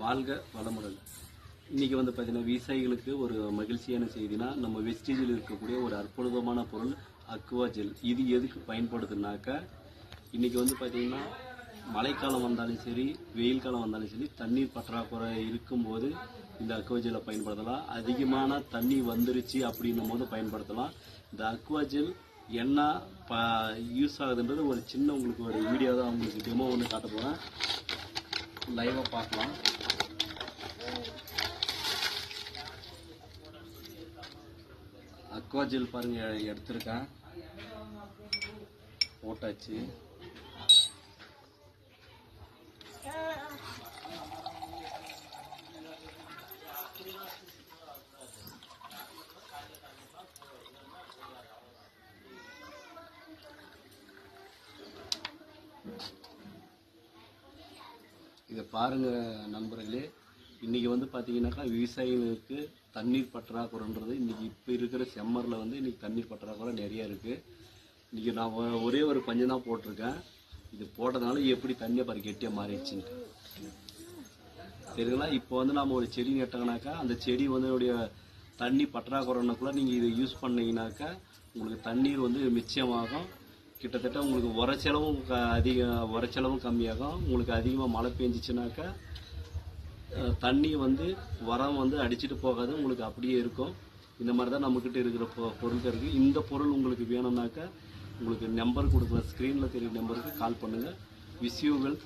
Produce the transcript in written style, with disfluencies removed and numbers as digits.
வாழ்க வளமுடன். இன்றைக்கி வந்து பார்த்திங்கன்னா விவசாயிகளுக்கு ஒரு மகிழ்ச்சியான செய்தினா, நம்ம வெஸ்டேஜில் இருக்கக்கூடிய ஒரு அற்புதமான பொருள் அக்வா ஜெல். இது எதுக்கு பயன்படுதுனாக்கா, இன்றைக்கி வந்து பார்த்திங்கன்னா மழைக்காலம் வந்தாலும் சரி, வெயில் காலம் வந்தாலும் சரி, தண்ணீர் பற்றாக்குறை இருக்கும்போது இந்த அக்வா ஜெல்லை பயன்படுத்தலாம். அதிகமான தண்ணி வந்துருச்சு அப்படின்னும் போது பயன்படுத்தலாம். இந்த அக்வா ஜெல் என்ன யூஸ் ஆகுதுன்றது ஒரு சின்ன உங்களுக்கு ஒரு வீடியோ தான் உங்களுக்கு டெமோ ஒன்று காட்ட போகிறேன். லைவாக பார்க்கலாம். அக்வா ஜெல் பாருங்க, எடுத்துருக்கேன், போட்டாச்சு. இதை பாருங்க நண்பர்களே, இன்றைக்கி வந்து பார்த்தீங்கன்னாக்கா விவசாயிகளுக்கு தண்ணீர் பற்றாக்குறைன்றது இன்றைக்கி இப்போ இருக்கிற செம்மரில் வந்து இன்றைக்கி தண்ணீர் பற்றாக்குறை நிறையா இருக்குது. இன்றைக்கி நான் ஒரே ஒரு பஞ்சம் தான் போட்டிருக்கேன். இது போட்டதுனால எப்படி தண்ணியை பாரு கெட்டியாக மாறிடுச்சுன்ட்டு தெரியுங்களா. இப்போ வந்து நம்ம ஒரு செடி நட்டோம்னாக்கா அந்த செடி வந்து தண்ணி பற்றாக்குறைனாக்குள்ள நீங்கள் இதை யூஸ் பண்ணிங்கனாக்கா உங்களுக்கு தண்ணீர் வந்து மிச்சமாகும். கிட்டத்தட்ட உங்களுக்கு உரச்செலவும் கம்மியாகும். உங்களுக்கு அதிகமாக மழை பெஞ்சிச்சுனாக்கா தண்ணி வந்து உரம் வந்து அடிச்சுட்டு போகாது, உங்களுக்கு அப்படியே இருக்கும். இந்த மாதிரி தான் நம்மக்கிட்ட இருக்கிற பொருட்கள் இருக்குது. இந்த பொருள் உங்களுக்கு வேணும்னாக்கா உங்களுக்கு நம்பர் கொடுக்குற ஸ்க்ரீனில் தெரியுற நம்பருக்கு கால் பண்ணுங்கள். Wish you well.